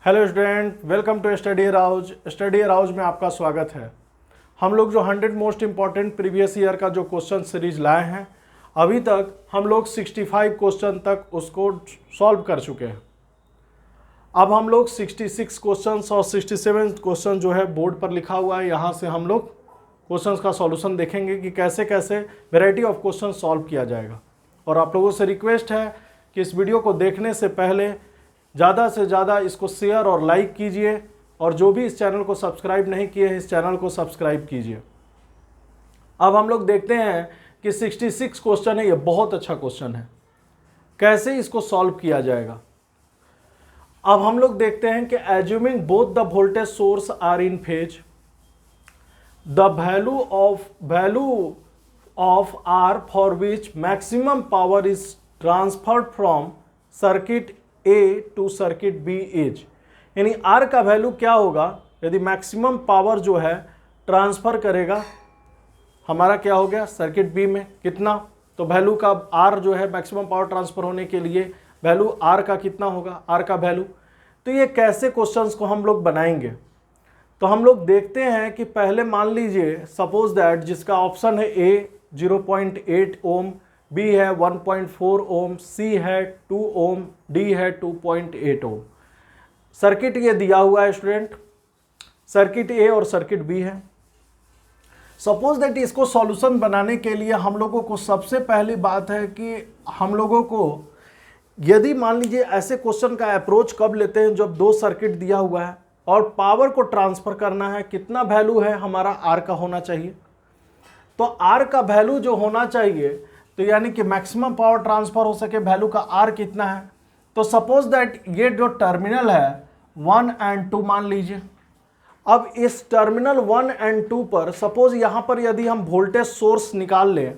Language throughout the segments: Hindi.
Hello student, welcome to study house. Study house में आपका स्वागत है। हम लोग जो 100 मोस्ट इम्पॉर्टेंट प्रीवियस ईयर का जो क्वेश्चन सीरीज लाए हैं, अभी तक हम लोग 65 क्वेश्चन तक उसको सॉल्व कर चुके हैं। अब हम लोग 66 क्वेश्चन और 67 क्वेश्चन जो है बोर्ड पर लिखा हुआ है, यहाँ से हम लोग क्वेश्चन का सॉल्यूशन देखेंगे कि कैसे कैसे वेराइटी ऑफ क्वेश्चन सॉल्व किया जाएगा। और आप लोगों से रिक्वेस्ट है कि इस वीडियो को देखने से पहले ज़्यादा से ज़्यादा इसको शेयर और लाइक कीजिए, और जो भी इस चैनल को सब्सक्राइब नहीं किए हैं इस चैनल को सब्सक्राइब कीजिए। अब हम लोग देखते हैं कि 66 क्वेश्चन है, ये बहुत अच्छा क्वेश्चन है, कैसे इसको सॉल्व किया जाएगा। अब हम लोग देखते हैं कि assuming both the voltage source are in phase, the value of R for which maximum power is transferred from circuit A to circuit B is, यानी आर का वैल्यू क्या होगा यदि मैक्सिमम पावर जो है ट्रांसफर करेगा हमारा क्या हो गया सर्किट बी में कितना, तो वैल्यू का आर जो है मैक्सिमम पावर ट्रांसफर होने के लिए वैल्यू आर का कितना होगा, आर का वैल्यू। तो ये कैसे क्वेश्चंस को हम लोग बनाएंगे, तो हम लोग देखते हैं कि पहले मान लीजिए सपोज दैट जिसका ऑप्शन है ए 0.8 ओम, बी है 1.4 ओम, सी है 2 ओम, डी है 2.8 ओम। सर्किट ये दिया हुआ है स्टूडेंट, सर्किट ए और सर्किट बी है। सपोज दैट इसको सॉल्यूशन बनाने के लिए हम लोगों को सबसे पहली बात है कि हम लोगों को यदि मान लीजिए ऐसे क्वेश्चन का अप्रोच कब लेते हैं जब दो सर्किट दिया हुआ है और पावर को ट्रांसफर करना है, कितना वैल्यू है हमारा आर का होना चाहिए। तो आर का वैल्यू जो होना चाहिए, तो यानी कि मैक्सिमम पावर ट्रांसफर हो सके वैल्यू का आर कितना है। तो सपोज दैट ये जो टर्मिनल है 1 और 2 मान लीजिए। अब इस टर्मिनल 1 और 2 पर सपोज यहाँ पर यदि हम वोल्टेज सोर्स निकाल लें,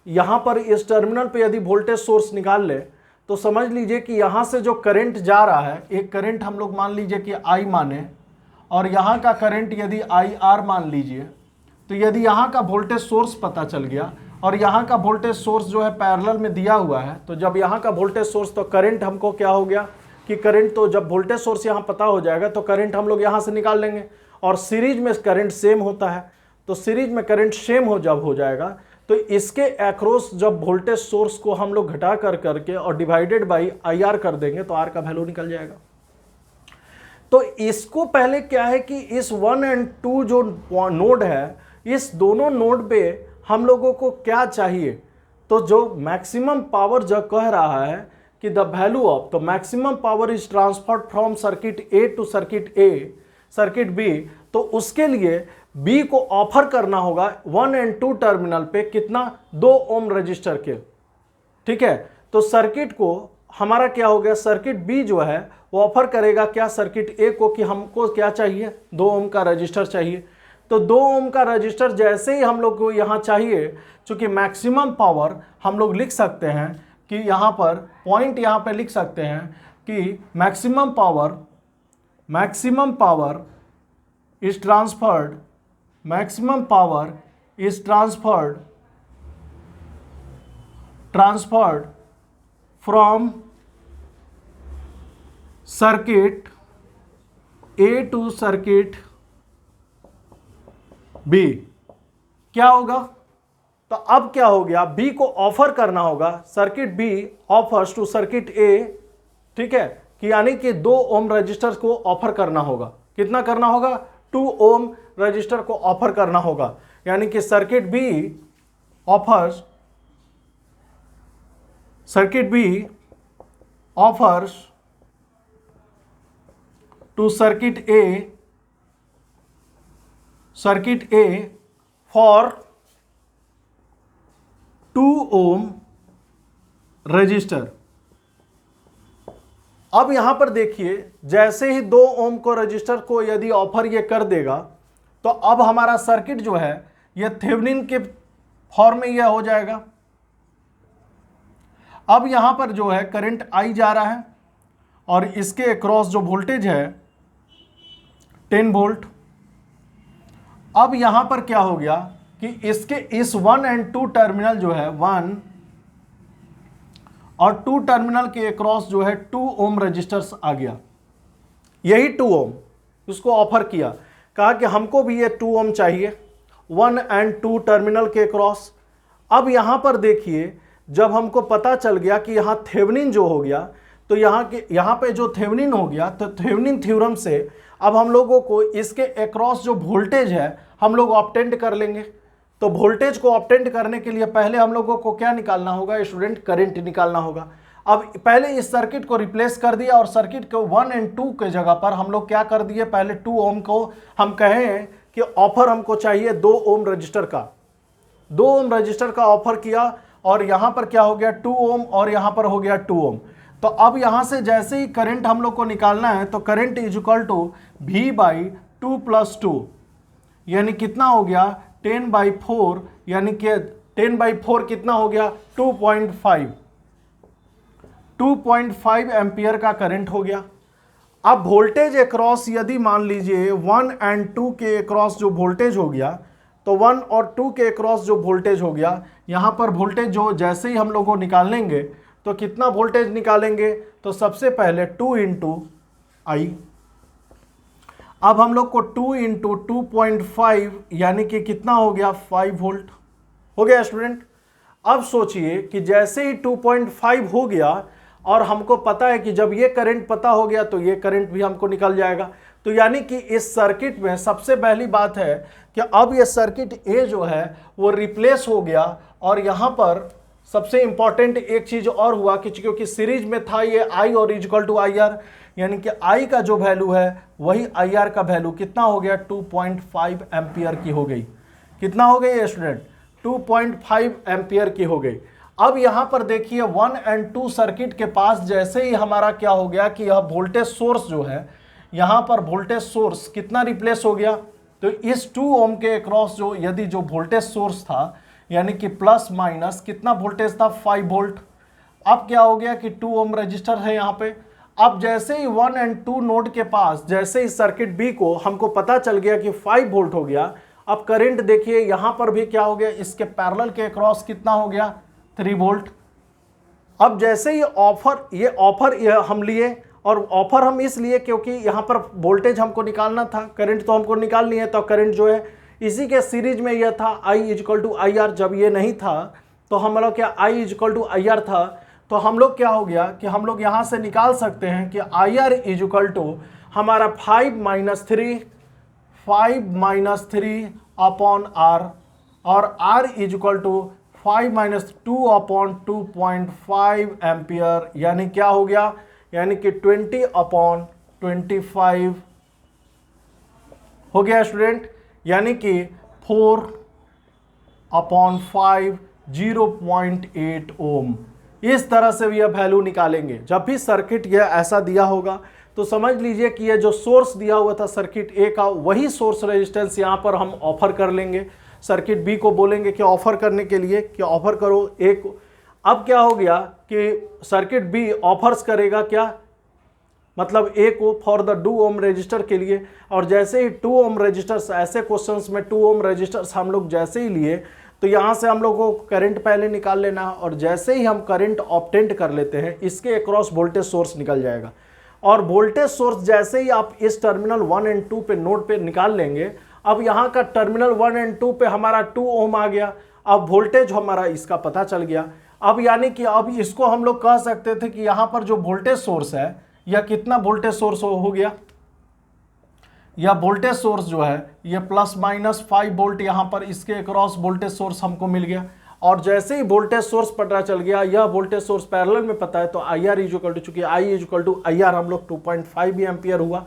यहाँ पर इस टर्मिनल पे यदि वोल्टेज सोर्स निकाल लें, तो समझ लीजिए कि यहाँ से जो करंट जा रहा है, एक करंट हम लोग मान लीजिए कि आई माने, और यहाँ का करंट यदि आई आर मान लीजिए। तो यदि यहाँ का वोल्टेज सोर्स पता चल गया और यहाँ का वोल्टेज सोर्स जो है पैरेलल में दिया हुआ है, तो जब यहाँ का वोल्टेज सोर्स, तो करंट हमको क्या हो गया कि करंट, तो जब वोल्टेज सोर्स यहाँ पता हो जाएगा तो करंट हम लोग यहाँ से निकाल लेंगे। और सीरीज में करंट सेम होता है, तो सीरीज में करंट सेम जब हो जाएगा तो इसके अक्रॉस जब वोल्टेज सोर्स को हम लोग घटा कर करके और डिवाइडेड बाई आई आर कर देंगे तो आर का वैल्यू निकल जाएगा। तो इसको पहले क्या है कि इस 1 और 2 जो नोड है, इस दोनों नोड पे हम लोगों को क्या चाहिए, तो जो मैक्सिमम पावर जो कह रहा है कि द वैल्यू ऑफ, तो maximum power is transferred from circuit A to circuit A circuit B, तो उसके लिए बी को ऑफर करना होगा 1 और 2 टर्मिनल पे कितना, 2 ओम रजिस्टर के। ठीक है, तो सर्किट को हमारा क्या हो गया, सर्किट बी जो है वो ऑफर करेगा क्या सर्किट ए को कि हमको क्या चाहिए, 2 ओम का रजिस्टर चाहिए। तो 2 ओम का रजिस्टर जैसे ही हम लोग को यहाँ चाहिए, चूंकि मैक्सिमम पावर हम लोग लिख सकते हैं कि यहाँ पर पॉइंट यहाँ पे लिख सकते हैं कि maximum power is transferred from circuit A to circuit B. क्या होगा, तो अब क्या हो गया, बी को ऑफर करना होगा, circuit B offers to circuit A. ठीक है, कि यानी कि 2 ओम रजिस्टर को ऑफर करना होगा, कितना करना होगा, 2 ओम रजिस्टर को ऑफर करना होगा। यानी कि circuit B offers to circuit A for 2 ohm resistor. अब यहां पर देखिए, जैसे ही 2 ओम को रजिस्टर को यदि ऑफर ये कर देगा, तो अब हमारा सर्किट जो है ये थेवेनिन के फॉर्म में यह हो जाएगा। अब यहां पर जो है करंट आई जा रहा है और इसके अक्रॉस जो वोल्टेज है 10 वोल्ट। अब यहां पर क्या हो गया कि इसके इस 1 और 2 टर्मिनल जो है 1 और 2 टर्मिनल के अक्रॉस जो है 2 ओम रजिस्टर्स आ गया। यही 2 ओम उसको ऑफर किया, कहा कि हमको भी ये 2 ओम चाहिए 1 और 2 टर्मिनल के क्रॉस। अब यहाँ पर देखिए, जब हमको पता चल गया कि यहाँ थेवेनिन जो हो गया, तो यहाँ पे जो थेवेनिन हो गया, तो थेवेनिन थ्योरम से अब हम लोगों को इसके अक्रॉस जो वोल्टेज है हम लोग ऑब्टेंड कर लेंगे। तो वोल्टेज को ऑब्टेंड करने के लिए पहले हम लोगों को क्या निकालना होगा स्टूडेंट? करंट निकालना होगा। अब पहले इस सर्किट को रिप्लेस कर दिया और सर्किट को 1 और 2 के जगह पर हम लोग क्या कर दिए, पहले 2 ओम को हम कहें कि ऑफर हमको चाहिए 2 ओम रजिस्टर का, 2 ओम रजिस्टर का ऑफर किया, और यहां पर क्या हो गया 2 ओम और यहां पर हो गया 2 ओम। तो अब यहां से जैसे ही करंट हम लोग को निकालना है, तो current is equal to V/2 + 2, यानी कितना हो गया 10/4, यानी कि 10/4 कितना हो गया 2.5 एम्पियर का करंट हो गया। अब वोल्टेज अक्रॉस यदि मान लीजिए 1 और 2 के अक्रॉस जो वोल्टेज हो गया, तो 1 और 2 के अक्रॉस जो वोल्टेज हो गया, यहाँ पर वोल्टेज जो जैसे ही हम लोग को निकालेंगे तो कितना वोल्टेज निकालेंगे, तो सबसे पहले 2 × I। अब हम लोग को 2 × 2.5 यानी कि कितना हो गया 5 वोल्ट हो गया स्टूडेंट। अब सोचिए कि जैसे ही 2.5 हो गया और हमको पता है कि जब ये करंट पता हो गया तो ये करंट भी हमको निकल जाएगा। तो यानी कि इस सर्किट में सबसे पहली बात है कि अब ये सर्किट ए जो है वो रिप्लेस हो गया, और यहाँ पर सबसे इंपॉर्टेंट एक चीज और हुआ कि क्योंकि सीरीज में था ये I और इक्वल टू IR, यानी कि I का जो वैल्यू है वही IR का वैल्यू कितना हो गया 2.5 एम्पियर की हो गई। कितना हो गई स्टूडेंट? 2.5 एम्पियर की हो गई। अब यहां पर देखिए 1 और 2 सर्किट के पास जैसे ही हमारा क्या हो गया कि यह वोल्टेज सोर्स जो है, यहां पर वोल्टेज सोर्स कितना रिप्लेस हो गया, तो इस 2 ओम के अक्रॉस जो यदि जो वोल्टेज सोर्स था, यानी कि प्लस माइनस कितना वोल्टेज था 5 वोल्ट। अब क्या हो गया कि 2 ओम रजिस्टर है यहाँ पे। अब जैसे ही 1 और 2 नोड के पास जैसे ही सर्किट बी को हमको पता चल गया कि 5 वोल्ट हो गया, अब करंट देखिए यहाँ पर भी क्या हो गया, इसके पैरेलल के अक्रॉस कितना हो गया 3 वोल्ट। अब जैसे ही ऑफर हम लिए, और ऑफर हम इसलिए क्योंकि यहाँ पर वोल्टेज हमको निकालना था, करंट तो हमको निकालनी है, तो करंट जो है इसी के सीरीज में यह था I = IR। जब ये नहीं था तो हम लोग क्या I = IR था, तो हम लोग क्या हो गया कि हम लोग यहाँ से निकाल सकते हैं कि IR = हमारा 5 - 3 अपॉन R, और R = 5 - 2/2.5 एम्पियर, यानी क्या हो गया, यानी कि 20/25 हो गया स्टूडेंट, यानी कि 4/5 0.8 ओम। इस तरह से भी यह वैल्यू निकालेंगे। जब भी सर्किट यह ऐसा दिया होगा तो समझ लीजिए कि यह जो सोर्स दिया हुआ था सर्किट ए का, वही सोर्स रेजिस्टेंस यहाँ पर हम ऑफर कर लेंगे। सर्किट बी को बोलेंगे कि ऑफर करने के लिए कि ऑफर करो ए को। अब क्या हो गया कि सर्किट बी ऑफर्स करेगा क्या, मतलब ए को फॉर द 2 ओम रजिस्टर के लिए। और जैसे ही 2 ओम रजिस्टर्स, ऐसे क्वेश्चंस में 2 ओम रजिस्टर्स हम लोग जैसे ही लिए, तो यहाँ से हम लोगों को करंट पहले निकाल लेना है, और जैसे ही हम करंट ऑब्टेंड कर लेते हैं इसके अक्रॉस वोल्टेज सोर्स निकल जाएगा। और वोल्टेज सोर्स जैसे ही आप इस टर्मिनल 1 और 2 पे नोड पे निकाल लेंगे, अब यहाँ का टर्मिनल 1 और 2 पे हमारा 2 ओम आ गया। अब वोल्टेज हमारा इसका पता चल गया। अब यानी कि अब इसको हम लोग कह सकते थे कि यहाँ पर जो वोल्टेज सोर्स है, यह कितना वोल्टेज सोर्स हो गया, यह वोल्टेज सोर्स जो है यह ±5 वोल्ट यहाँ पर इसके अक्रॉस वोल्टेज सोर्स हमको मिल गया। और जैसे ही वोल्टेज सोर्स पता चल गया, यह वोल्टेज सोर्स पैरेलल में पता है, तो IR = चूंकि I = IR हम लोग 2.5 एम्पियर हुआ,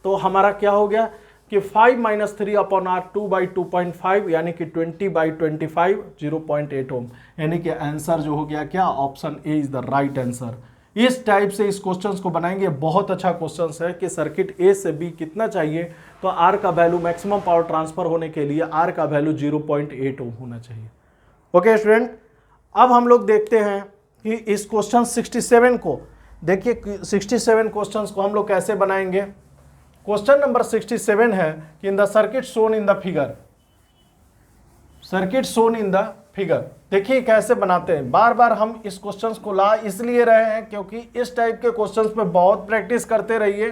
तो हमारा क्या हो गया कि 5 - 3/R 2/2.5, यानी कि 20/25 0.8 ओम, यानी कि आंसर जो हो गया क्या, option A is the right answer. इस टाइप से इस क्वेश्चंस को बनाएंगे। बहुत अच्छा क्वेश्चंस है कि सर्किट ए से बी कितना चाहिए, तो आर का वैल्यू मैक्सिमम पावर ट्रांसफर होने के लिए आर का वैल्यू 0.8 ओम होना चाहिए। ओके स्टूडेंट, अब हम लोग देखते हैं कि इस क्वेश्चन 67 को देखिए, 67 क्वेश्चंस को हम लोग कैसे बनाएंगे। क्वेश्चन नंबर 67 है कि इन the circuit shown in the figure, circuit shown in the figure. देखिए कैसे बनाते हैं। बार बार हम इस क्वेश्चंस को ला इसलिए रहे हैं क्योंकि इस टाइप के क्वेश्चंस में बहुत प्रैक्टिस करते रहिए,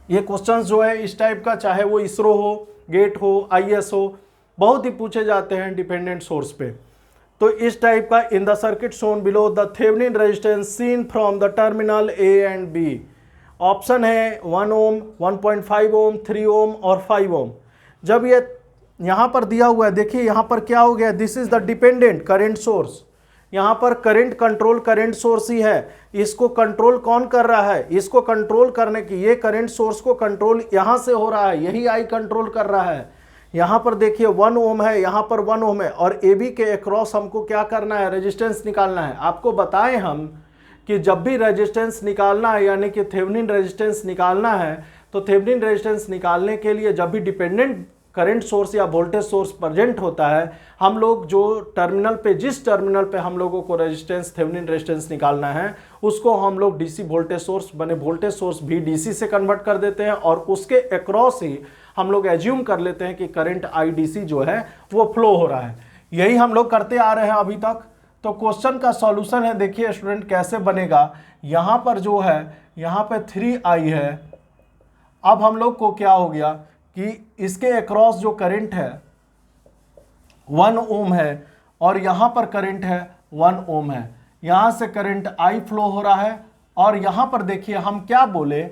ये क्वेश्चंस जो है इस टाइप का, चाहे वो इसरो हो, गेट हो, आईएएस हो, बहुत ही पूछे जाते हैं डिपेंडेंट सोर्स पे। तो इस टाइप का, in the circuit shown below the Thevenin resistance seen from the terminal A and B. Option है 1 ओम, 1.5 ओम, 3 ओम और 5 ओम। जब ये यहाँ पर दिया हुआ है, देखिए यहाँ पर क्या हो गया, this is the dependent current source. यहाँ पर करंट कंट्रोल करंट सोर्स ही है। इसको कंट्रोल कौन कर रहा है, इसको कंट्रोल करने की, ये करंट सोर्स को कंट्रोल यहाँ से हो रहा है, यही आई कंट्रोल कर रहा है। यहाँ पर देखिए 1 ओम है, यहाँ पर 1 ओम है, और ए बी के अक्रॉस हमको क्या करना है, रेजिस्टेंस निकालना है। आपको बताएं हम कि जब भी रेजिस्टेंस निकालना है, यानी कि थेवेनिन रेजिस्टेंस निकालना है, तो थेवेनिन रेजिस्टेंस निकालने के लिए जब भी डिपेंडेंट करंट सोर्स या वोल्टेज सोर्स प्रेजेंट होता है, हम लोग जो टर्मिनल पे, जिस टर्मिनल पे हम लोगों को रेजिस्टेंस, थेवेनिन रेजिस्टेंस निकालना है, उसको हम लोग डीसी वोल्टेज सोर्स, बने वोल्टेज सोर्स भी डीसी से कन्वर्ट कर देते हैं, और उसके अक्रॉस ही हम लोग एज्यूम कर लेते हैं कि करंट आईडीसी जो है वो फ्लो हो रहा है। यही हम लोग करते आ रहे हैं अभी तक। तो क्वेश्चन का सॉल्यूशन है, देखिए स्टूडेंट कैसे बनेगा। यहाँ पर जो है, यहाँ पे 3i है। अब हम लोग को क्या हो गया कि इसके अक्रॉस जो करंट है 1 ओम है, और यहाँ पर करंट है 1 ओम है। यहाँ से करंट आई फ्लो हो रहा है, और यहाँ पर देखिए हम क्या बोले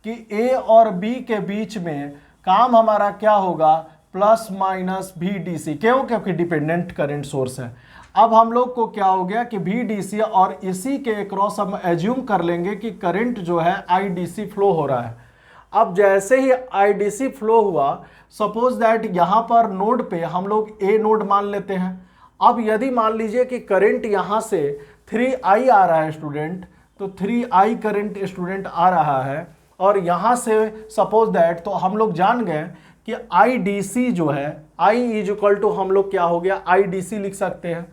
कि ए और बी के बीच में काम हमारा क्या होगा, प्लस माइनस VDC। क्यों? क्योंकि डिपेंडेंट करंट सोर्स है। अब हम लोग को क्या हो गया कि VDC, और इसी के अक्रॉस हम एज्यूम कर लेंगे कि करंट जो है IDC फ्लो हो रहा है। अब जैसे ही IDC फ्लो हुआ, सपोज दैट यहाँ पर नोड पे हम लोग ए नोड मान लेते हैं। अब यदि मान लीजिए कि करंट यहाँ से 3i आ रहा है स्टूडेंट, तो 3i करंट स्टूडेंट आ रहा है, और यहाँ से सपोज दैट, तो हम लोग जान गए कि IDC जो है, I इज इक्वल टू, हम लोग क्या हो गया, IDC लिख सकते हैं,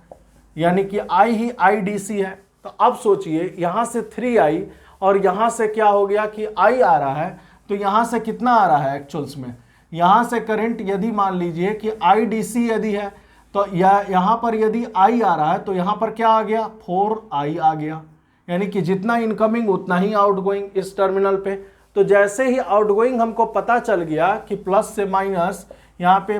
यानी कि I ही IDC है। तो अब सोचिए यहाँ से 3i, और यहाँ से क्या हो गया कि I आ रहा है, तो यहाँ से कितना आ रहा है एक्चुअल्स में, यहाँ से करंट यदि मान लीजिए कि IDC यदि है, तो यहाँ पर यदि I आ रहा है, तो यहाँ पर क्या आ गया, 4i आ गया, यानी कि जितना इनकमिंग उतना ही आउटगोइंग इस टर्मिनल पे। तो जैसे ही आउटगोइंग हमको पता चल गया कि प्लस से माइनस यहाँ पे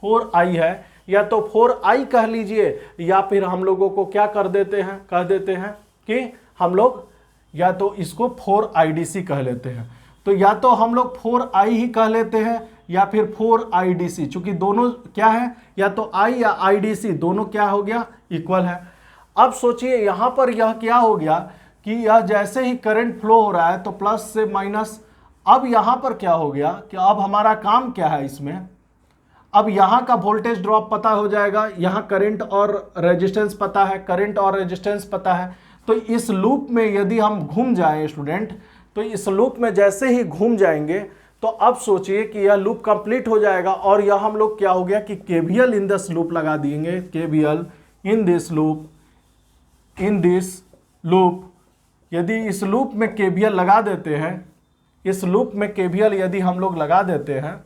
4i है, या तो 4i कह लीजिए, या फिर हम लोगों को क्या कर देते हैं, कह देते हैं कि हम लोग या तो इसको 4IDC कह लेते हैं। तो या तो हम लोग 4i ही कह लेते हैं, या फिर 4IDC, चूंकि दोनों क्या है, या तो i या IDC दोनों क्या हो गया, इक्वल है। अब सोचिए यहाँ पर यह क्या हो गया कि यह जैसे ही करंट फ्लो हो रहा है, तो प्लस से माइनस। अब यहाँ पर क्या हो गया कि अब हमारा काम क्या है इसमें, अब यहाँ का वोल्टेज ड्रॉप पता हो जाएगा, यहाँ करंट और रेजिस्टेंस पता है, करंट और रेजिस्टेंस पता है। तो इस लूप में यदि हम घूम जाएं स्टूडेंट, तो इस लूप में जैसे ही घूम जाएंगे, तो अब सोचिए कि यह लूप कंप्लीट हो जाएगा, और यह हम लोग क्या हो गया कि KVL इन दिस लूप लगा देंगे, KVL in this loop, in this loop. यदि इस लूप में KVL लगा देते हैं, इस लूप में KVL यदि हम लोग लगा देते हैं,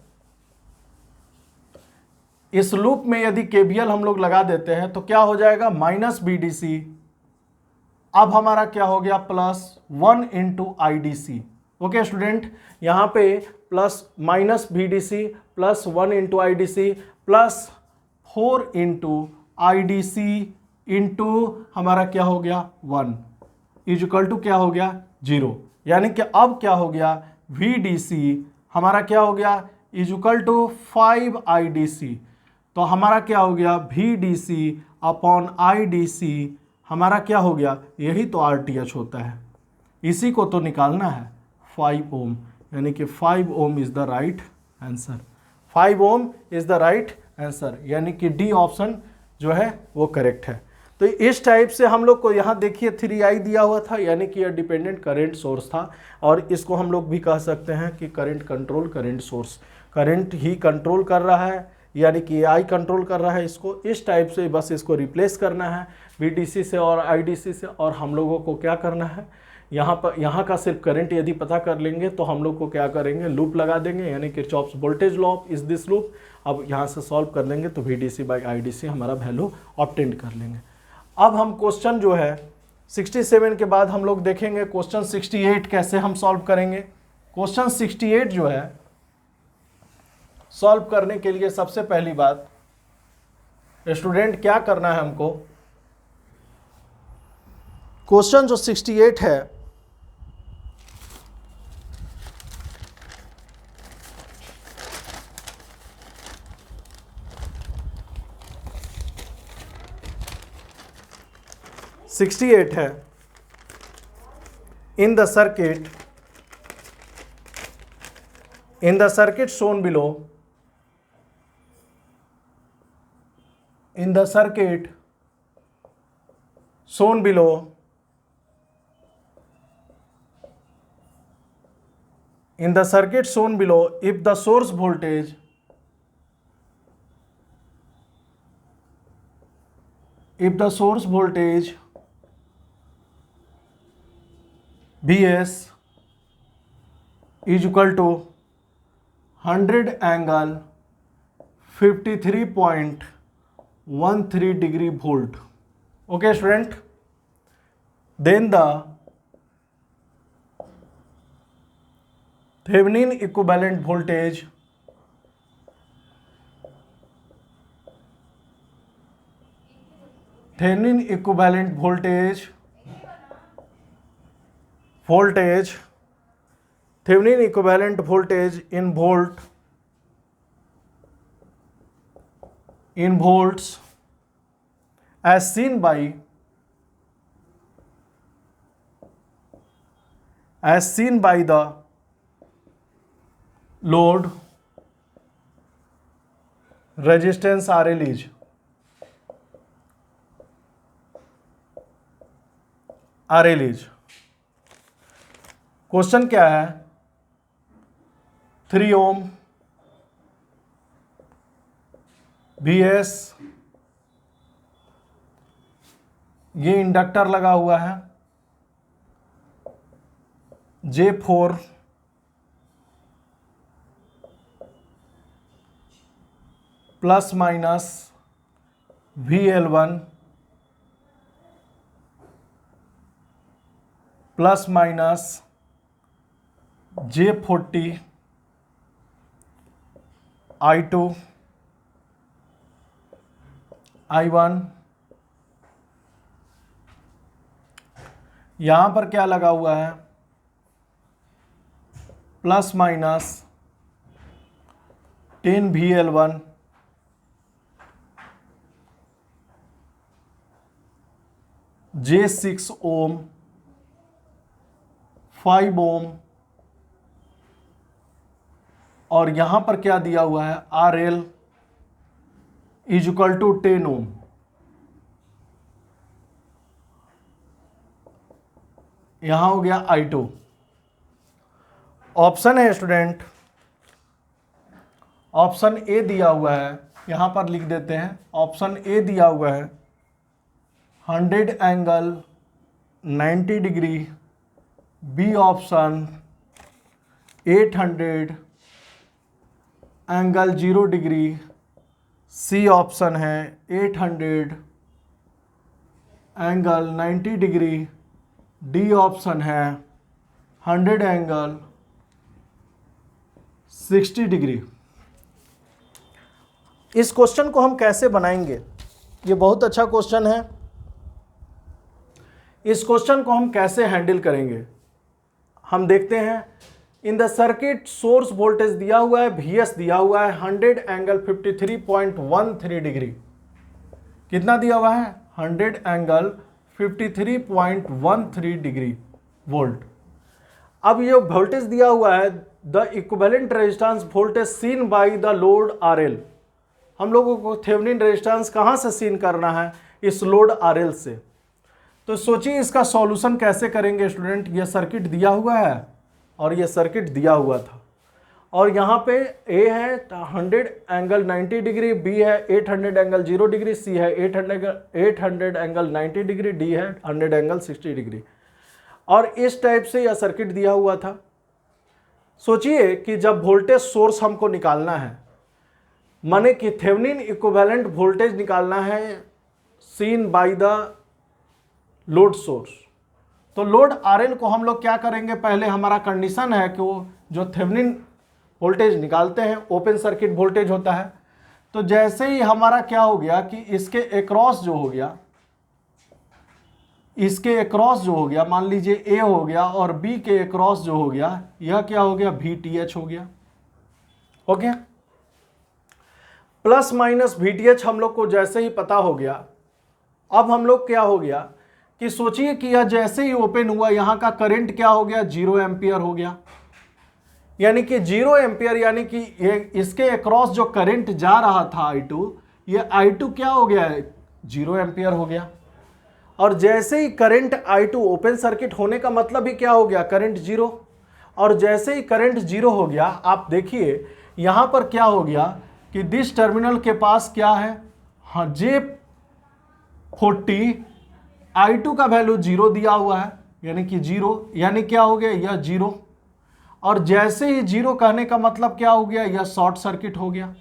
इस लूप में यदि KVL हम लोग लगा देते हैं, तो क्या हो जाएगा, माइनस VDC। अब हमारा क्या हो गया, plus 1 into IDC। Okay student, यहाँ पे plus minus VDC plus 1 into IDC plus 4 into IDC into हमारा क्या हो गया, 1 इज इक्वल टू क्या हो गया, 0। यानी कि अब क्या हो गया, VDC हमारा क्या हो गया, इज इक्वल टू 5IDC। तो हमारा क्या हो गया, VDC अपॉन IDC हमारा क्या हो गया, यही तो RTH होता है, इसी को तो निकालना है, 5 ओम। यानी कि 5 ohm is the right answer, 5 ohm is the right answer, यानी कि डी ऑप्शन जो है वो करेक्ट है। तो इस टाइप से हम लोग को यहाँ देखिए 3i दिया हुआ था, यानी कि यह डिपेंडेंट करंट सोर्स था, और इसको हम लोग भी कह सकते हैं कि current control current source, current ही कंट्रोल कर रहा है, यानी कि आई कंट्रोल कर रहा है इसको। इस टाइप से बस इसको रिप्लेस करना है VDC से और IDC से, और हम लोगों को क्या करना है, यहाँ का सिर्फ करंट यदि पता कर लेंगे तो हम लोग को क्या करेंगे, लूप लगा देंगे, यानी Kirchhoff's voltage law is this loop. अब यहाँ से सॉल्व कर लेंगे तो VDC बाई IDC हमारा वैल्यू ऑब्टेन कर लेंगे। अब हम क्वेश्चन जो है 67 के बाद हम लोग देखेंगे क्वेश्चन 68 कैसे हम सॉल्व करेंगे। क्वेश्चन 68 जो है सॉल्व करने के लिए सबसे पहली बात स्टूडेंट क्या करना है हमको, क्वेश्चन जो 68 है in the circuit shown below, in the circuit shown below, in the circuit shown below, if the source voltage Vs is equal to 100 angle 53.13 degree volt. Okay student, then the Thevenin equivalent voltage Thevenin equivalent voltage in volts as seen by the load resistance RL is. Question क्या है, 3 ओम Vs, ये इंडक्टर लगा हुआ है, J4 plus minus VL1 plus minus J40 I2 I1, यहां पर क्या लगा हुआ है, प्लस माइनस 10 VL1 J6 ओम 5 ओम और यहां पर क्या दिया हुआ है, RL इज इक्वल टू 10 ओम। यहां हो गया I2। ऑप्शन है स्टूडेंट, ऑप्शन ए दिया हुआ है, यहां पर लिख देते हैं, ऑप्शन ए दिया हुआ है 100 angle 90 degree, B option 800 angle 0 degree, C option है 800 एंगल 90 डिग्री, डी ऑप्शन है 100 एंगल 60 डिग्री। इस क्वेश्चन को हम कैसे बनाएंगे, ये बहुत अच्छा क्वेश्चन है। इस क्वेश्चन को हम कैसे हैंडल करेंगे, हम देखते हैं। इन द सर्किट सोर्स वोल्टेज दिया हुआ है, Vs दिया हुआ है 100 एंगल 53.13 डिग्री। कितना दिया हुआ है, 100 एंगल 53.13 डिग्री वोल्ट। अब ये वोल्टेज दिया हुआ है, the equivalent resistance voltage seen by the load RL। हम लोगों को थेवेनिन रेजिस्टेंस कहाँ से सीन करना है, इस लोड RL से। तो सोचिए इसका सॉल्यूशन कैसे करेंगे स्टूडेंट। ये सर्किट दिया हुआ है और ये सर्किट दिया हुआ था, और यहाँ पे A है 100 एंगल 90 डिग्री, B है 800 एंगल 0 डिग्री, C है 800 एंगल 90 डिग्री, D है 100 एंगल 60 डिग्री। और इस टाइप से यह सर्किट दिया हुआ था। सोचिए कि जब वोल्टेज सोर्स हमको निकालना है, माने कि थेवेनिन इक्विवेलेंट वोल्टेज निकालना है seen by the load source, तो लोड RL को हम लोग क्या करेंगे, पहले हमारा कंडीशन है कि वो जो थेवेनिन वोल्टेज निकालते हैं ओपन सर्किट वोल्टेज होता है। तो जैसे ही हमारा क्या हो गया कि इसके अक्रॉस जो हो गया, इसके अक्रॉस जो हो गया, मान लीजिए A हो गया और B के अक्रॉस जो हो गया, यह क्या हो गया, VTH हो गया। ओके, प्लस माइनस VTH हम लोग को जैसे ही पता हो गया, अब हम लोग क्या हो गया कि सोचिए कि यह जैसे ही ओपन हुआ यहां का करंट क्या हो गया, 0 एम्पियर हो गया। यानी कि 0 एम्पियर, यानी कि ये इसके अक्रॉस जो करंट जा रहा था I2, ये I2 क्या हो गया है, 0 एम्पियर हो गया। और जैसे ही करंट I2 ओपन सर्किट होने का मतलब ही क्या हो गया, करंट 0। और जैसे ही करंट 0 हो गया, आप देखिए यहां पर क्या हो गया कि दिस टर्मिनल के पास क्या है, हाँ J40, I2 का वैल्यू 0 दिया हुआ है, यानी कि 0, यानी क्या हो गया, यह 0। और जैसे ही 0 कहने का मतलब क्या हो गया, यह शॉर्ट सर्किट हो गया।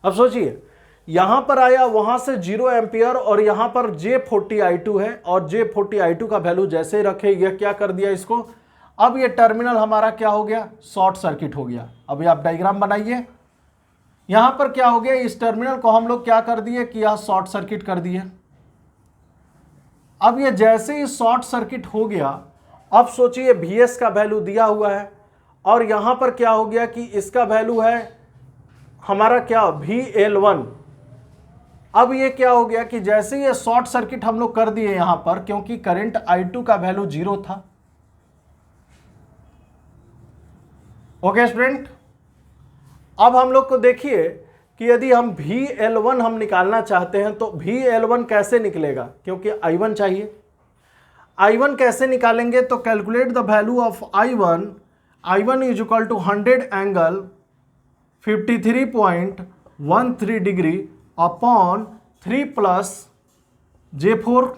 अब सोचिए, यहां पर आया वहां से 0 एम्पियर और यहां पर J40 I2 है, और J40 I2 का वैल्यू जैसे ही रखे, यह क्या कर दिया इसको, अब यह टर्मिनल हमारा क्या हो गया, शॉर्ट सर्किट हो गया। अभी आप डायग्राम बनाइए, यहां पर क्या हो गया, इस टर्मिनल को हम लोग क्या कर दिए कि यह शॉर्ट सर्किट कर दिए। अब ये जैसे ही शॉर्ट सर्किट हो गया, अब सोचिए VS का वैल्यू दिया हुआ है और यहां पर क्या हो गया कि इसका वैल्यू है हमारा क्या, VL1। अब ये क्या हो गया कि जैसे ये शॉर्ट सर्किट हम लोग कर दिए यहां पर, क्योंकि करंट I2 का वैल्यू 0 था। ओके स्टूडेंट, अब हम लोग को देखिए कि यदि हम VL1 हम निकालना चाहते हैं तो VL1 कैसे निकलेगा, क्योंकि I1 चाहिए। I1 कैसे निकालेंगे, तो calculate the value of I1 is equal to 100 angle 53.13 degree upon 3 plus J4।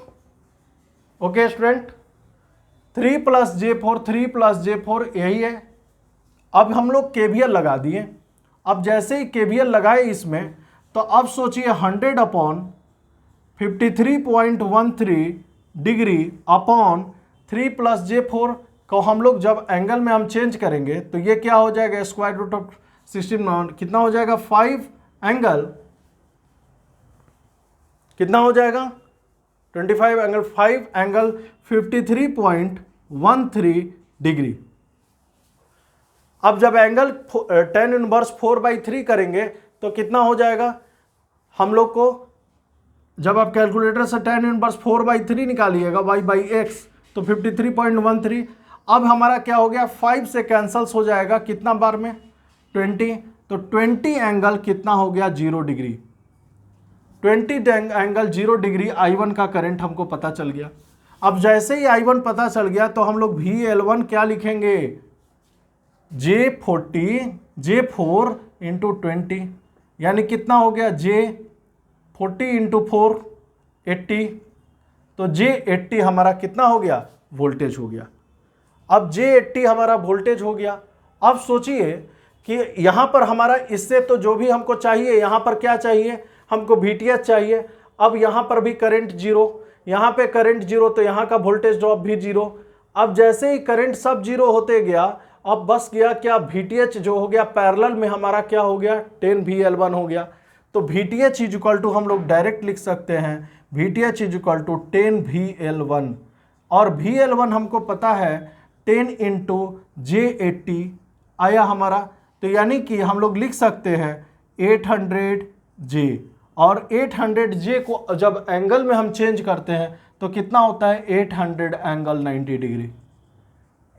Okay student, 3 plus J4 यही है। अब हम लोग KVL लगा दिए। अब जैसे ही KVL लगाए इसमें, तो अब सोचिए 100 upon 53.13 degree upon 3 plus J4 को हम लोग जब एंगल में हम चेंज करेंगे तो ये क्या हो जाएगा, स्क्वायर रूट ऑफ 16 कितना हो जाएगा, 5 एंगल कितना हो जाएगा, 25 एंगल 5 एंगल 53.13 डिग्री। अब जब एंगल tan इनवर्स 4/3 करेंगे तो कितना हो जाएगा, हम लोग को जब आप कैलकुलेटर से tan इनवर्स 4/3 निकालिएगा y/x तो 53.13। अब हमारा क्या हो गया, 5 से कैंसल्स हो जाएगा, कितना बार में, 20। तो 20 एंगल कितना हो गया, 0 डिग्री। 20 एंगल 0 डिग्री I1 का करंट हमको पता चल गया। अब जैसे ही I1 पता चल गया तो हम लोग VL1 क्या लिखेंगे, J4 इंटू 20, यानी कितना हो गया, J40 इंटू 4 80। तो J80 हमारा कितना हो गया, वोल्टेज हो गया। अब J80 हमारा वोल्टेज हो गया। अब सोचिए कि यहां पर हमारा इससे तो जो भी हमको चाहिए, यहां पर क्या चाहिए, हमको VTH चाहिए। अब यहां पर भी करंट 0, यहां पे करंट 0, तो यहां का वोल्टेज ड्रॉप भी 0। अब जैसे ही करंट सब 0 होते गया, अब बस गया क्या, VTH जो हो गया पैरेलल में हमारा क्या हो गया, 10 VL1 हो गया। तो VTH इज इक्वल टू हम लोग डायरेक्ट लिख सकते हैं, VTH is equal to 10 VL1। और VL1 हमको पता है 10 इंटू J80 आया हमारा, तो यानी कि हम लोग लिख सकते हैं 800J। और 800J को जब एंगल में हम चेंज करते हैं तो कितना होता है, 800 एंगल 90 डिग्री,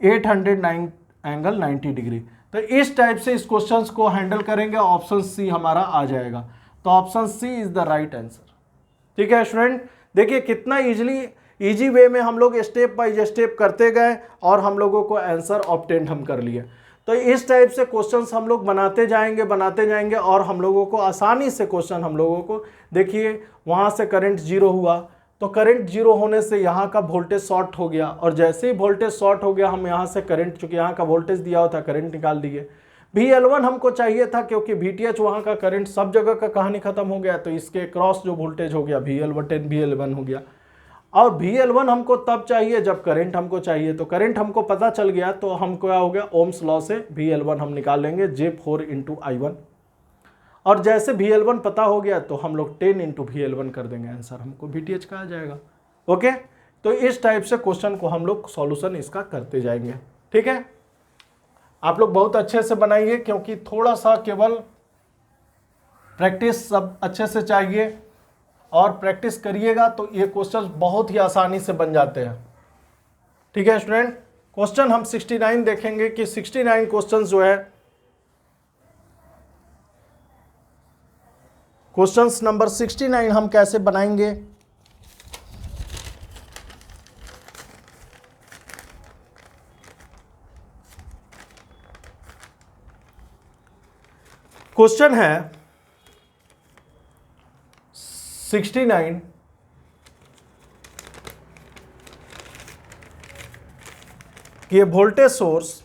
809 एंगल 90 डिग्री। तो इस टाइप से इस क्वेश्चन को हैंडल करेंगे, ऑप्शन सी हमारा आ जाएगा। तो option C is the right answer. ठीक है स्टूडेंट, देखिए कितना इजी वे में हम लोग स्टेप बाय स्टेप करते गए और हम लोगों को आंसर ऑब्टेन हम कर लिए। तो इस टाइप से क्वेश्चंस हम लोग बनाते जाएंगे और हम लोगों को आसानी से क्वेश्चन हम लोगों को, देखिए वहाँ से करंट 0 हुआ, तो करंट 0 होने से यहाँ का वोल्टेज शॉर्ट हो गया, और जैसे ही वोल्टेज शॉर्ट हो गया हम यहाँ से करंट, चूंकि यहाँ का वोल्टेज दिया हुआ था, करंट निकाल दिए। VL1 हमको चाहिए था क्योंकि VTH वहाँ का करंट सब जगह का कहानी खत्म हो गया, तो इसके क्रॉस जो वोल्टेज हो गया VL1 10 VL1 हो गया। और VL1 हमको तब चाहिए जब करंट हमको चाहिए। तो करंट हमको पता चल गया तो हम क्या हो गया, ओम्स लॉ से VL1 हम निकाल लेंगे J4 × I1। और जैसे VL1 पता हो गया तो हम लोग 10 × VL1 कर देंगे, आंसर हमको VTH का आ जाएगा। ओके, तो इस टाइप से क्वेश्चन को हम लोग सॉल्यूशन इसका करते जाएंगे। ठीक है, आप लोग बहुत अच्छे से बनाइए, क्योंकि थोड़ा सा केवल प्रैक्टिस सब अच्छे से चाहिए, और प्रैक्टिस करिएगा तो ये क्वेश्चन बहुत ही आसानी से बन जाते हैं। ठीक है स्टूडेंट, क्वेश्चन हम 69 देखेंगे कि 69 क्वेश्चन जो है, क्वेश्चंस नंबर 69 हम कैसे बनाएंगे। क्वेश्चन है 69 कि ये voltage source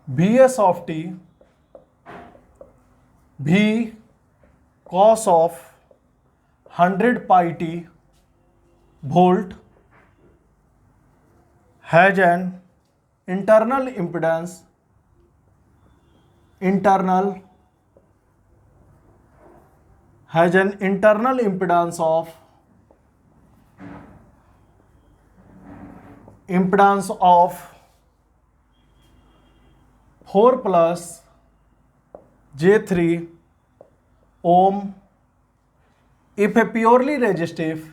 Vs of t V cos of 100 pi t volt has an internal impedance of 4 plus J3 ohm if a purely resistive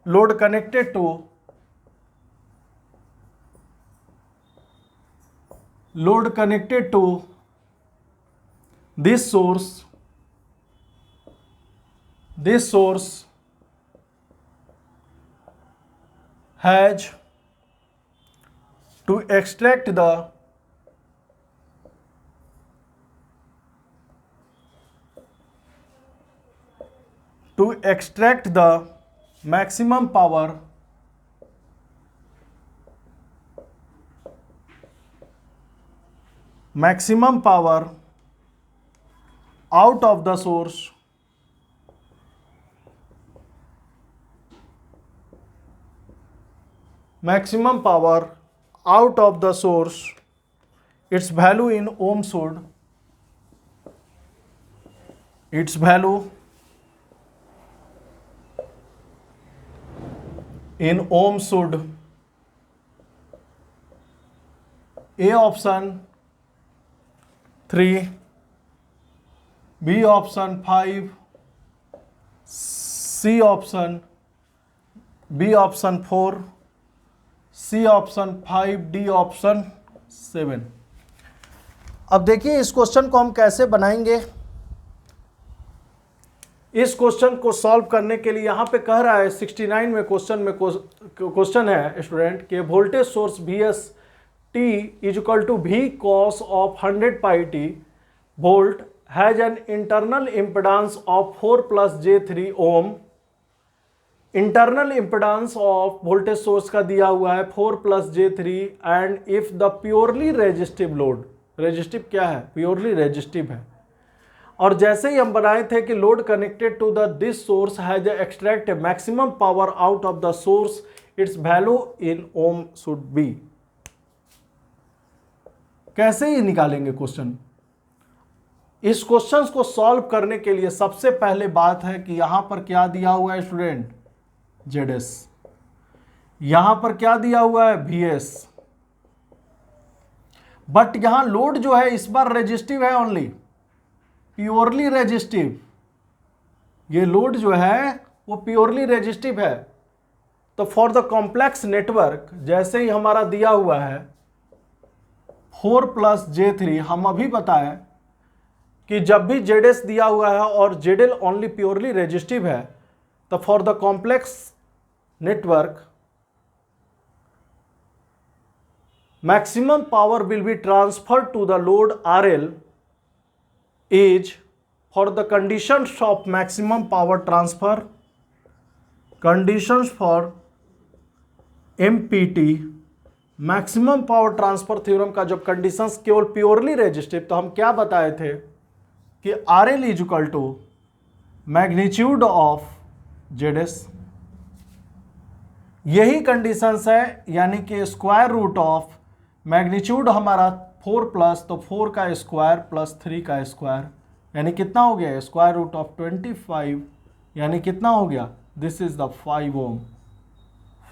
load connected to this source has to extract the maximum power out of the source its value in ohm should A option 3, B option 5, C option, B option 4, C option 5, D option 7। अब देखिए इस क्वेश्चन को हम कैसे बनाएंगे। इस क्वेश्चन को सॉल्व करने के लिए यहाँ पे कह रहा है 69 में क्वेश्चन है स्टूडेंट कि voltage source Vs t equal to V cos of 100 pi t volt has an internal impedance of 4 plus J3 ohm। Internal impedance of voltage source का दिया हुआ है 4 plus J3 and if the purely resistive load, resistive क्या है, प्योरली रेजिस्टिव है। और जैसे ही हम बनाए थे कि load connected to the this source has extract maximum power out of the source its value in ohm should be. कैसे ही निकालेंगे क्वेश्चन। इस क्वेश्चन को सॉल्व करने के लिए सबसे पहले बात है कि यहां पर क्या दिया हुआ है स्टूडेंट, ZS, यहां पर क्या दिया हुआ है VS, बट यहां लोड जो है इस बार रेजिस्टिव है, ओनली प्योरली रेजिस्टिव। ये लोड जो है वो प्योरली रेजिस्टिव है। तो फॉर द कॉम्प्लेक्स नेटवर्क जैसे ही हमारा दिया हुआ है 4 plus J3, हम अभी बताएं कि जब भी ZS दिया हुआ है और ZL ओनली प्योरली रेजिस्टिव है, तो for the complex network maximum power will be transferred to the load RL is for the conditions of maximum power transfer, conditions for empty, maximum power transfer theorem का जब कंडीशंस केवल प्योरली रेजिस्टिव, तो हम क्या बताए थे कि R L is equal to magnitude of Z S, यही कंडीशंस है, यानी कि स्क्वायर रूट ऑफ मैग्नीट्यूड हमारा 4 प्लस, तो 4 का स्क्वायर प्लस 3 का स्क्वायर, यानी कितना हो गया स्क्वायर रूट ऑफ 25, यानी कितना हो गया, दिस इज द 5 ओम,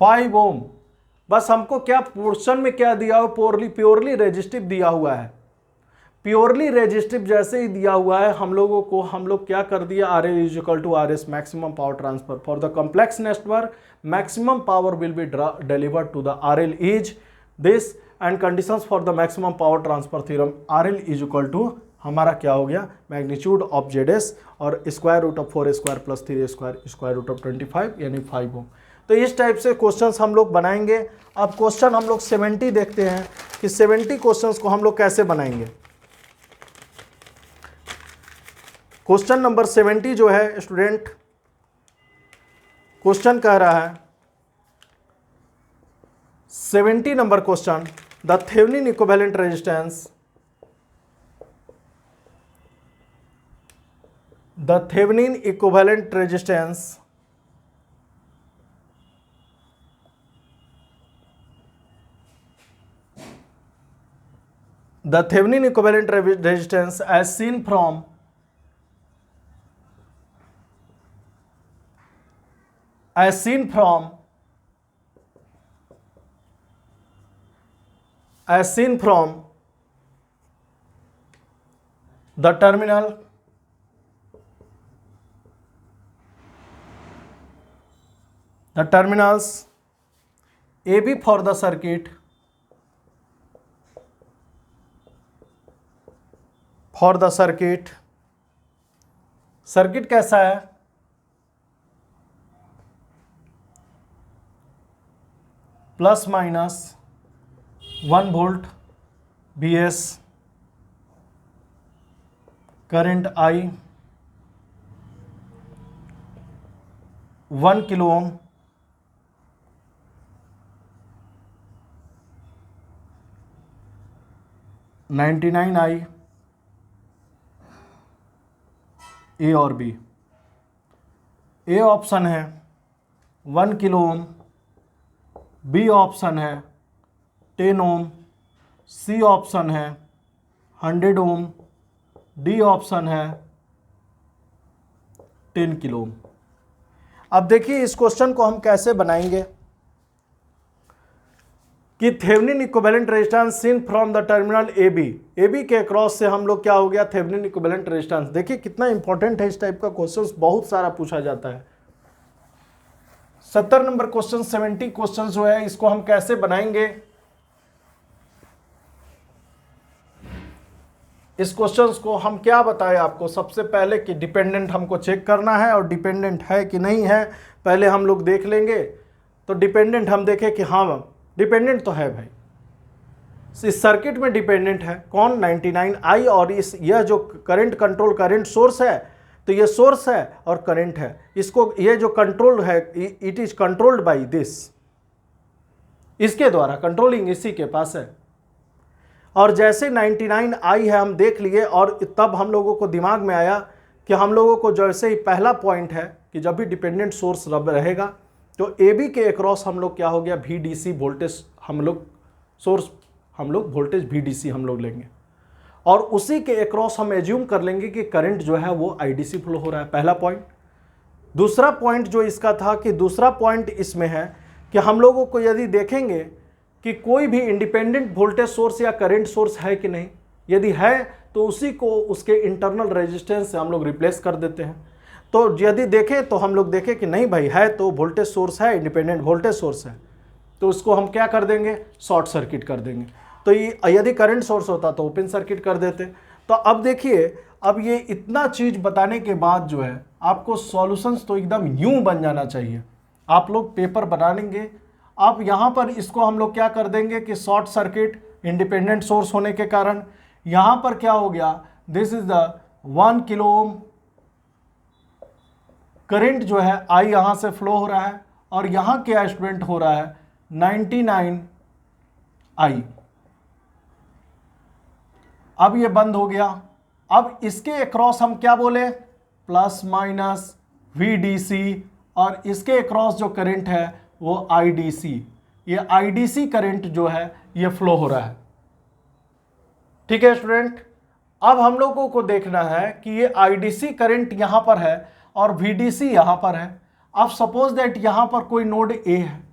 5 ओम। बस हमको क्या पोर्शन में क्या दिया हुआ, प्योरली रेजिस्टिव दिया हुआ है, प्योरली रेजिस्टिव जैसे ही दिया हुआ है हम लोगों को, हम लोग क्या कर दिया, R L is equal to R S maximum power transfer for the complex network, maximum power will be delivered to the R L is this, and conditions for the maximum power transfer theorem, R L is equal to हमारा क्या हो गया, मैग्नीट्यूड ऑफ जेड एस और square root of 4 square plus 3 square, square root of 25 यानी 5 ओम। तो इस टाइप से क्वेश्चंस हम लोग बनाएंगे। अब क्वेश्चन हम लोग 70 देखते हैं कि 70 क्वेश्चंस को हम लोग कैसे बनाएंगे। क्वेश्चन नंबर 70 जो है स्टूडेंट, क्वेश्चन कह रहा है 70 number question, the Thevenin equivalent resistance, the Thevenin equivalent resistance as seen from the terminals AB for the circuit, circuit कैसा है, plus minus 1 volt BS, current I 1 kilo ohm, $99I, ए और बी। ए ऑप्शन है 1 किलो ओम, बी ऑप्शन है 10 ओम, सी ऑप्शन है 100 ओम, डी ऑप्शन है 10 किलो ओम। अब देखिए इस क्वेश्चन को हम कैसे बनाएंगे कि Thevenin equivalent resistance seen from the terminal A B के क्रॉस से हम लोग क्या हो गया, थेवेनिन इक्विवेलेंट रेजिस्टेंस। देखिए कितना इंपॉर्टेंट है, इस टाइप का क्वेश्चंस बहुत सारा पूछा जाता है। 70 नंबर क्वेश्चन, 70 क्वेश्चन जो है इसको हम कैसे बनाएंगे। इस क्वेश्चंस को हम क्या बताएं आपको, सबसे पहले कि डिपेंडेंट हमको चेक करना है और डिपेंडेंट है कि नहीं है पहले हम लोग देख लेंगे। तो डिपेंडेंट हम देखें कि हाँ डिपेंडेंट तो है भाई, इस सर्किट में डिपेंडेंट है कौन, 99I, और यह जो करंट कंट्रोल करंट सोर्स है, तो ये सोर्स है और करंट है, इसको ये जो कंट्रोल है it is controlled by this, इसके द्वारा कंट्रोलिंग इसी के पास है। और जैसे 99I है हम देख लिए, और तब हम लोगों को दिमाग में आया कि हम लोगों को जैसे ही पहला पॉइंट है कि जब भी डिपेंडेंट सोर्स रहेगा तो AB के अक्रॉस हम लोग क्या हो गया, VDC वोल्टेज, हम लोग सोर्स हम लोग वोल्टेज VDC हम लोग लेंगे, और उसी के अक्रॉस हम एज्यूम कर लेंगे कि करंट जो है वो IDC फ्लो हो रहा है, पहला पॉइंट। दूसरा पॉइंट जो इसका था कि दूसरा पॉइंट इसमें है कि हम लोगों को यदि देखेंगे कि कोई भी इंडिपेंडेंट वोल्टेज सोर्स या करंट सोर्स है कि नहीं, यदि है तो उसी को उसके इंटरनल रेजिस्टेंस से हम लोग रिप्लेस कर देते हैं। तो यदि देखें तो हम लोग देखें कि नहीं भाई है तो वोल्टेज सोर्स है, इंडिपेंडेंट वोल्टेज सोर्स है, तो उसको हम क्या कर देंगे, शॉर्ट सर्किट कर देंगे। तो ये यदि करंट सोर्स होता तो ओपन सर्किट कर देते। तो अब देखिए, अब ये इतना चीज़ बताने के बाद जो है आपको सॉल्यूशंस तो एकदम यूं बन जाना चाहिए। आप लोग पेपर बना लेंगे, आप यहाँ पर इसको हम लोग क्या कर देंगे कि शॉर्ट सर्किट इंडिपेंडेंट सोर्स होने के कारण यहाँ पर क्या हो गया, this is the 1 kilo ohm current जो है I यहाँ से फ्लो हो रहा है और यहाँ क्या स्टूडेंट हो रहा है 99I। अब ये बंद हो गया। अब इसके अक्रॉस हम क्या बोले, प्लस माइनस VDC, और इसके अक्रॉस जो करंट है वो IDC। ये IDC करंट जो है ये फ्लो हो रहा है। ठीक है स्टूडेंट, अब हम लोगों को देखना है कि ये IDC करंट यहां पर है और VDC यहां पर है। अब सपोज दैट यहां पर कोई नोड A है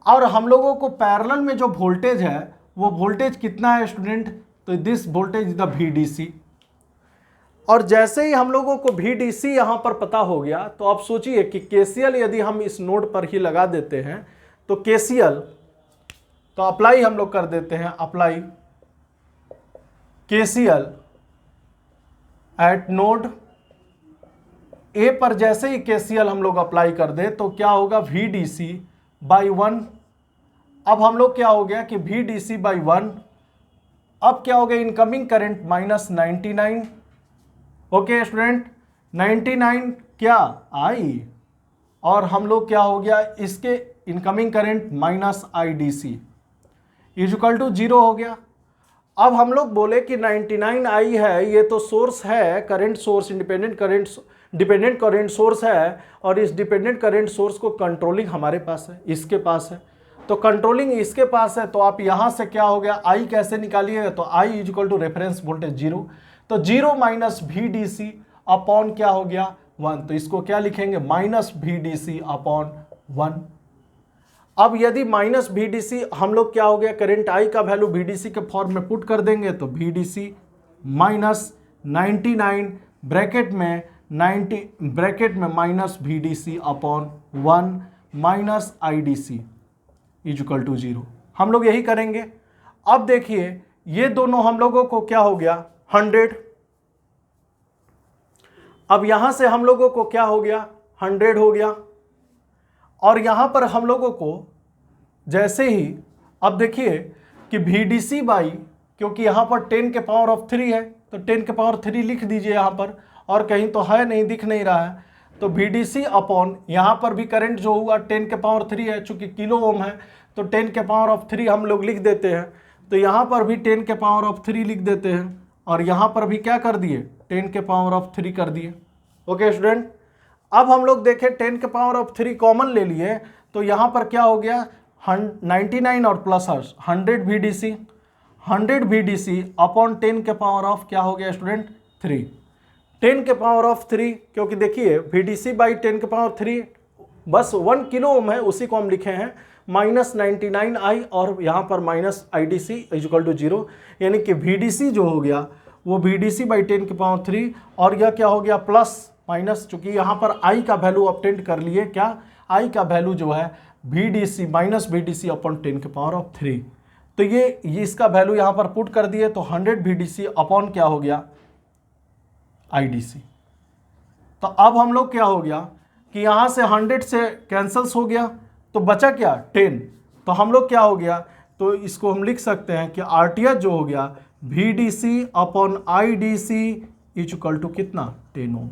और हम लोगों को पैरेलल में जो वोल्टेज है वो वोल्टेज कितना है स्टूडेंट, तो this voltage is the VDC। और जैसे ही हम लोगों को VDC यहां पर पता हो गया तो आप सोचिए कि KCL यदि हम इस नोड पर ही लगा देते हैं तो KCL तो अप्लाई हम लोग कर देते हैं, apply KCL eight node A पर। जैसे ही KCL हम लोग अप्लाई कर दे तो क्या होगा, VDC बाई 1। अब हम लोग क्या हो गया कि VDC बाई 1, अब क्या हो गया, incoming current minus 99। Okay student, 99 क्या I, और हम लोग क्या हो गया, इसके incoming current minus IDC equal to 0 हो गया। अब हम लोग बोले कि 99I है, ये तो सोर्स है, current source, dependent current source है, और इस डिपेंडेंट करंट सोर्स को कंट्रोलिंग हमारे पास है, इसके पास है। तो कंट्रोलिंग इसके पास है, तो आप यहां से क्या हो गया, I कैसे निकालिएगा, तो I equal to reference voltage 0, तो 0 माइनस VDC अपॉन क्या हो गया 1, तो इसको क्या लिखेंगे, माइनस VDC अपॉन 1। अब यदि माइनस VDC हम लोग क्या हो गया, करंट I का वैल्यू VDC के फॉर्म में पुट कर देंगे तो VDC माइनस 99 ब्रैकेट में 90 ब्रैकेट में minus VDC upon 1 minus IDC equal to 0। हम लोग यही करेंगे। अब देखिए ये दोनों हम लोगों को क्या हो गया 100। अब यहां से हम लोगों को क्या हो गया 100 हो गया, और यहां पर हम लोगों को जैसे ही, अब देखिए कि VDC बाई, क्योंकि यहां पर 10 के पावर ऑफ 3 है तो 10 के पावर 3 लिख दीजिए यहां पर, और कहीं तो है नहीं, दिख नहीं रहा है, तो VDC अपॉन यहां पर भी करंट जो हुआ 10 के पावर 3 है, चूंकि किलो ओम है तो 10 के पावर ऑफ 3 हम लोग लिख देते हैं, तो यहां पर भी 10 के पावर ऑफ 3 लिख देते हैं, और यहां पर भी क्या कर दिए 10 के पावर ऑफ 3 कर दिए। ओके स्टूडेंट, अब हम लोग देखें 10 के पावर ऑफ 3 कॉमन ले लिए, तो यहां पर क्या हो गया 99 और प्लस 100 VDC अपॉन 10 के पावर ऑफ क्या हो गया स्टूडेंट 3, 10 के पावर ऑफ 3, क्योंकि देखिए VDC बाई 10 के पावर 3 बस 1 किलो ओम है, उसी को हम लिखे हैं, माइनस 99I और यहाँ पर माइनस IDC इक्वल टू 0, यानी कि VDC जो हो गया वो VDC बाई 10 के पावर 3, और यह क्या हो गया प्लस माइनस, चूंकि यहाँ पर I का वैल्यू अपटेंड कर लिए, क्या I का वैल्यू जो है VDC माइनस VDC अपॉन 10 के पावर ऑफ 3, तो ये इसका वैल्यू यहाँ पर पुट कर दिए, तो 100 VDC अपॉन क्या हो गया IDC। तो अब हम लोग क्या हो गया कि यहाँ से 100 से कैंसल्स हो गया, तो बचा क्या 10, तो हम लोग क्या हो गया, तो इसको हम लिख सकते हैं कि RTH जो हो गया VDC अपॉन IDC इक्वल टू कितना 10 ओम।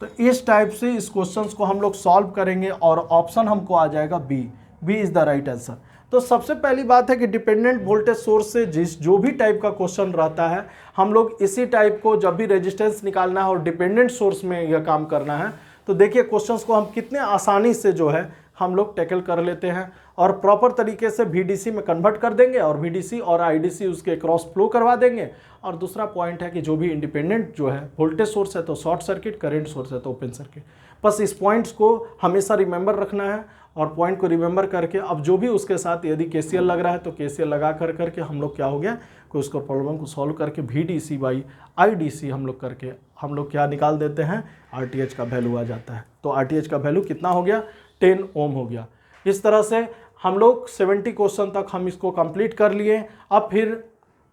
तो इस टाइप से इस क्वेश्चन को हम लोग सॉल्व करेंगे और ऑप्शन हमको आ जाएगा B is the right answer. तो सबसे पहली बात है कि डिपेंडेंट वोल्टेज सोर्स से जो भी टाइप का क्वेश्चन रहता है, हम लोग इसी टाइप को जब भी रेजिस्टेंस निकालना है और डिपेंडेंट सोर्स में यह काम करना है, तो देखिए क्वेश्चंस को हम कितने आसानी से जो है हम लोग टैकल कर लेते हैं और प्रॉपर तरीके से VDC में कन्वर्ट कर देंगे और VDC और IDC उसके क्रॉस फ्लो करवा देंगे। और दूसरा पॉइंट है कि जो भी इंडिपेंडेंट जो है वोल्टेज सोर्स है तो शॉर्ट सर्किट, करंट सोर्स है तो ओपन सर्किट। बस इस पॉइंट्स को हमेशा रिमेंबर रखना है, और पॉइंट को रिमेंबर करके अब जो भी उसके साथ यदि KCL लग रहा है तो KCL लगा करके हम लोग क्या हो गया कि उसको प्रॉब्लम को सॉल्व करके VDC बाई IDC हम लोग करके हम लोग क्या निकाल देते हैं, RTH का वैल्यू आ जाता है। तो RTH का वैल्यू कितना हो गया 10 ओम हो गया। इस तरह से हम लोग 70 क्वेश्चन तक हम इसको कंप्लीट कर लिए। अब फिर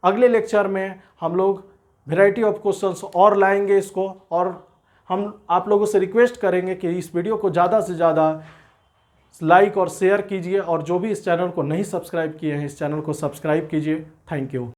अगले लेक्चर में हम लोग वैरायटी ऑफ क्वेश्चंस और लाएंगे इसको, और हम आप लोगों से रिक्वेस्ट करेंगे कि इस वीडियो को ज़्यादा से ज़्यादा लाइक और शेयर कीजिए, और जो भी इस चैनल को नहीं सब्सक्राइब किए हैं इस चैनल को सब्सक्राइब कीजिए। Thank you.